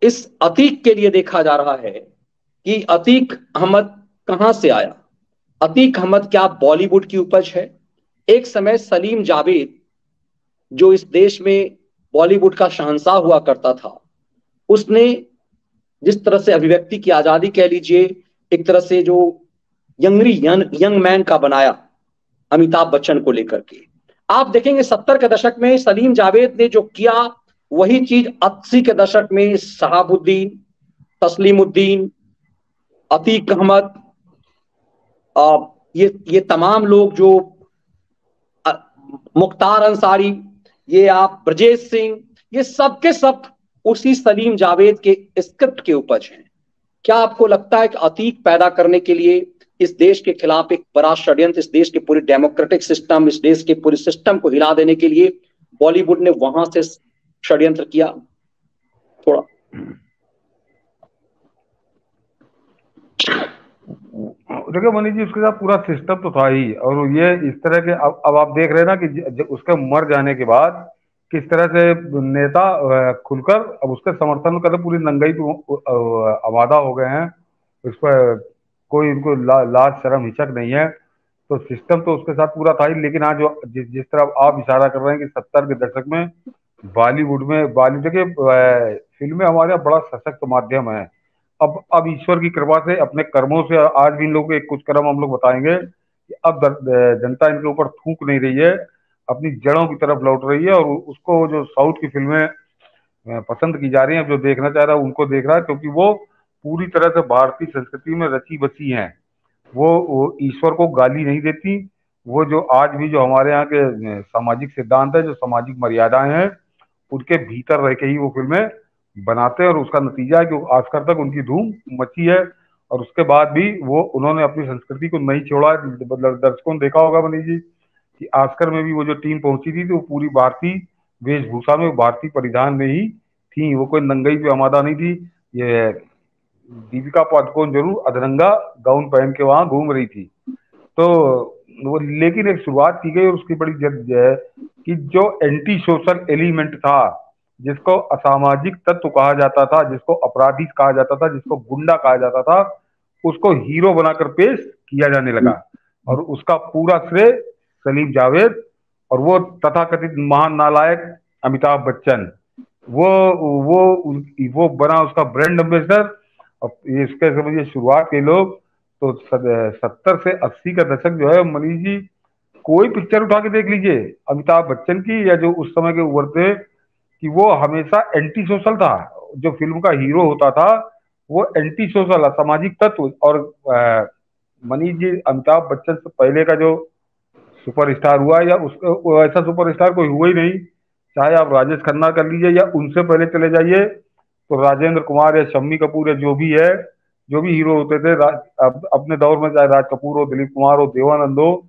इस अतीक के लिए देखा जा रहा है कि अतीक अहमद कहां से आया। अतीक अहमद क्या बॉलीवुड की उपज है? एक समय सलीम जावेद, जो इस देश में बॉलीवुड का शहंशाह हुआ करता था, उसने जिस तरह से अभिव्यक्ति की आजादी कह लीजिए, एक तरह से जो यंग मैन का बनाया अमिताभ बच्चन को लेकर के, आप देखेंगे 70 के दशक में सलीम जावेद ने जो किया, वही चीज 80 के दशक में शहाबुद्दीन, तस्लीमुद्दीन, अतीक अहमद, ये तमाम लोग जो अ, मुख्तार अंसारी, ये आप ब्रजेश सिंह, ये सब के सब उसी सलीम जावेद के स्क्रिप्ट के उपज हैं। क्या आपको लगता है कि अतीक पैदा करने के लिए इस देश के खिलाफ एक बड़ा षड्यंत्र, इस देश के पूरे डेमोक्रेटिक सिस्टम, इस देश के पूरे सिस्टम को हिला देने के लिए बॉलीवुड ने वहां से षड्यंत्र किया? थोड़ा देखिए मनीष जी, उसके साथ पूरा सिस्टम तो था ही, और ये इस तरह के अब आप देख रहे हैं ना कि उसके मर जाने के बाद किस तरह से नेता खुलकर अब उसके समर्थन कर पूरी नंगाई पे आमादा हो गए हैं। उस पर कोई उनको लाज शर्म हिचक नहीं है। तो सिस्टम तो उसके साथ पूरा था ही, लेकिन आज जो जिस तरह आप इशारा कर रहे हैं कि 70 के दशक में बॉलीवुड में देखिए फिल्में हमारे यहाँ बड़ा सशक्त माध्यम है। अब ईश्वर की कृपा से, अपने कर्मों से आज भी इन लोगों के कुछ कर्म हम लोग बताएंगे कि अब जनता इनके ऊपर थूक नहीं रही है, अपनी जड़ों की तरफ लौट रही है। और उसको जो साउथ की फिल्में पसंद की जा रही हैं, जो देखना चाह रहा है उनको देख रहा है, क्योंकि वो पूरी तरह से भारतीय संस्कृति में रची बसी हैं। वो ईश्वर को गाली नहीं देती। वो जो आज भी जो हमारे यहाँ के सामाजिक सिद्धांत है, जो सामाजिक मर्यादाएं हैं, उनके भीतर रह के ही वो फिल्में बनाते हैं। और उसका नतीजा है कि आजकल तक उनकी धूम मची है, और उसके बाद भी वो उन्होंने अपनी संस्कृति को नहीं छोड़ा। मतलब दर्शकों ने देखा होगा मनीष जी कि ऑस्कर में भी वो जो टीम पहुंची थी, तो वो पूरी भारतीय वेशभूषा में, भारतीय परिधान में ही थी। वो कोई नंगई पे आमादा नहीं थी। ये दीपिका पादुकोण जरूर अधरंगा गाउन पहन के वहां घूम रही थी। तो वो, लेकिन एक शुरुआत की गई और उसकी बड़ी जद है कि जो एंटी सोशल एलिमेंट था, जिसको असामाजिक तत्व कहा जाता था, जिसको अपराधी कहा जाता था, जिसको गुंडा कहा जाता था, उसको हीरो बनाकर पेश किया जाने लगा। और उसका पूरा श्रेय सलीम जावेद और वो तथाकथित महान नालायक अमिताभ बच्चन, वो वो बना उसका ब्रांड एम्बेसडर। और इसके समझिए शुरुआत के लोग तो 70 से 80 का दशक जो है मनीष जी, कोई पिक्चर उठा के देख लीजिए अमिताभ बच्चन की, या जो उस समय के उभरते, कि वो हमेशा एंटी सोशल था। जो फिल्म का हीरो होता था वो एंटी सोशल, असामाजिक तत्व। और मनीष जी, अमिताभ बच्चन से पहले का जो सुपरस्टार हुआ, या उसका ऐसा सुपरस्टार कोई हुआ ही नहीं। चाहे आप राजेश खन्ना कर लीजिए, या उनसे पहले चले जाइए तो राजेंद्र कुमार या शम्मी कपूर या जो भी है, जो भी हीरो होते थे अपने दौर में, चाहे राज कपूर हो, दिलीप कुमार हो, देवानंद हो,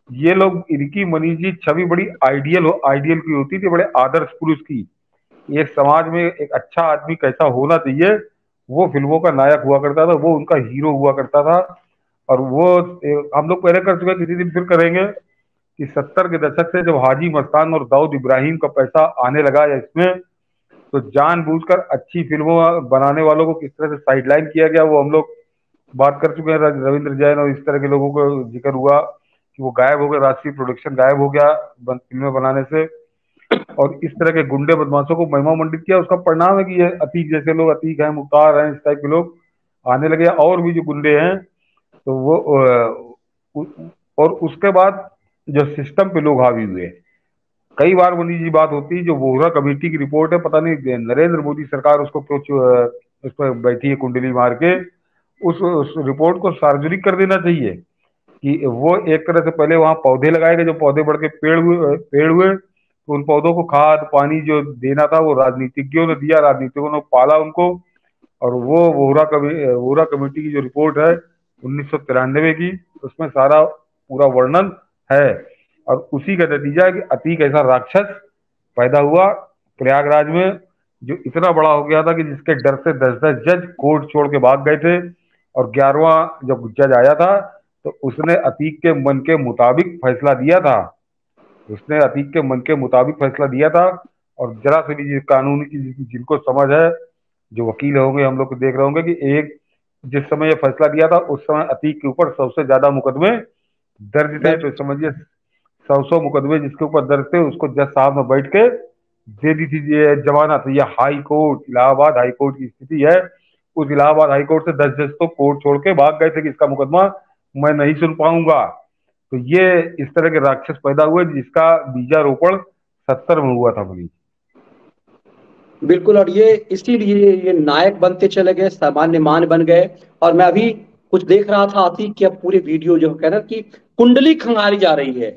ये लोग, इनकी मनीष जी छवि बड़ी आइडियल की होती थी, बड़े आदर्श पुरुष की। एक समाज में एक अच्छा आदमी कैसा होना चाहिए, वो फिल्मों का नायक हुआ करता था, वो उनका हीरो हुआ करता था। और वो हम लोग पहले कर चुके, किसी दिन फिर करेंगे कि 70 के दशक से जब हाजी मस्तान और दाऊद इब्राहिम का पैसा आने लगा या इसमें, तो जानबूझकर अच्छी फिल्मों बनाने वालों को किस तरह से साइडलाइन किया गया, वो हम लोग बात कर चुके हैं। रविंद्र जैन और इस तरह के लोगों को जिक्र हुआ कि वो गायब हो गए, राष्ट्रीय प्रोडक्शन गायब हो गया फिल्में बनाने से। और इस तरह के गुंडे बदमाशों को महिमा मंडित किया। उसका परिणाम है कि ये अतीक जैसे लोग, अतीक हैं, मुख्तार हैं, इस टाइप के लोग आने लगे, और भी जो गुंडे हैं। तो वो और उसके बाद जो सिस्टम पे लोग हावी हुए, कई बार मनीष जी बात होती है, जो वोहरा कमेटी की रिपोर्ट है, पता नहीं नरेंद्र मोदी सरकार उसको क्यों उस पर बैठी है कुंडली मार के। उस रिपोर्ट को सार्वजनिक कर देना चाहिए कि वो एक तरह से पहले वहां पौधे लगाए गए, जो पौधे बढ़ के पेड़ हुए, तो उन पौधों को खाद पानी जो देना था वो राजनीतिज्ञों ने दिया, राजनीतिकों ने पाला उनको। और वो वोहरा कमेटी की जो रिपोर्ट है 1993 की, उसमें सारा पूरा वर्णन है। और उसी का नतीजा है कि अतीक ऐसा राक्षस पैदा हुआ प्रयागराज में, जो इतना बड़ा हो गया था कि जिसके डर से 10-10 जज कोर्ट छोड़ के भाग गए थे। और 11वां जब जज आया था तो उसने अतीक के मन के मुताबिक फैसला दिया था। उसने अतीक के मन के मुताबिक फैसला दिया था। और जरा से भी कानून की जिनको समझ है, जो वकील होंगे हम लोग देख रहे होंगे कि एक जिस समय ये फैसला दिया था उस समय अतीक के ऊपर सबसे ज्यादा मुकदमे दर्ज थे। दर्ज। तो समझिए 100 मुकदमे जिसके ऊपर दर्ज थे उसको जज साहब ने बैठ के दे दी थी ये जमानत। ये high court, Allahabad high court की स्थिति है। उस इलाहाबाद हाई कोर्ट से 10 जज तो कोर्ट छोड़ के भाग गए थे कि इसका मुकदमा मैं नहीं सुन पाऊंगा। तो ये इस तरह के राक्षस पैदा हुए जिसका बीजारोपण 70 में हुआ था मनीष। बिल्कुल, और ये इसीलिए ये नायक बनते चले गए, सामान्य मान बन गए। और मैं अभी कुछ देख रहा था आतिक कि अब पूरे वीडियो जो है ना कि कुंडली खंगाली जा रही है।